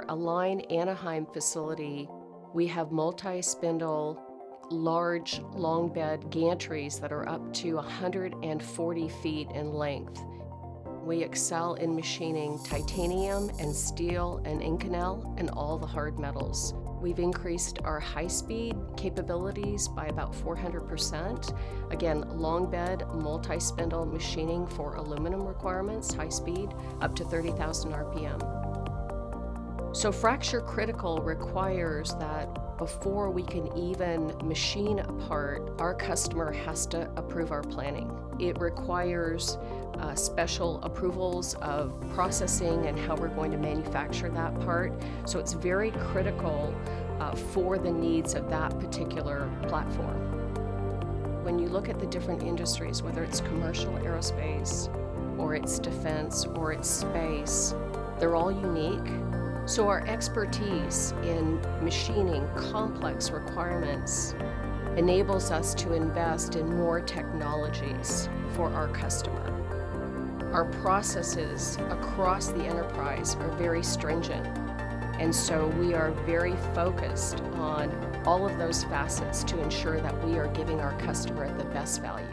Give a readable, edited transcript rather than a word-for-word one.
Align Anaheim facility, we have multi-spindle, large long bed gantries that are up to 140 feet in length. We excel in machining titanium and steel and Inconel and all the hard metals. We've increased our high-speed capabilities by about 400%. Again, long bed, multi-spindle machining for aluminum requirements, high speed, up to 30,000 RPM. So fracture critical requires that before we can even machine a part, our customer has to approve our planning. It requires special approvals of processing and how we're going to manufacture that part. So it's very critical for the needs of that particular platform. When you look at the different industries, whether it's commercial aerospace, or it's defense, or it's space, they're all unique. So our expertise in machining complex requirements enables us to invest in more technologies for our customer. Our processes across the enterprise are very stringent, and so we are very focused on all of those facets to ensure that we are giving our customer the best value.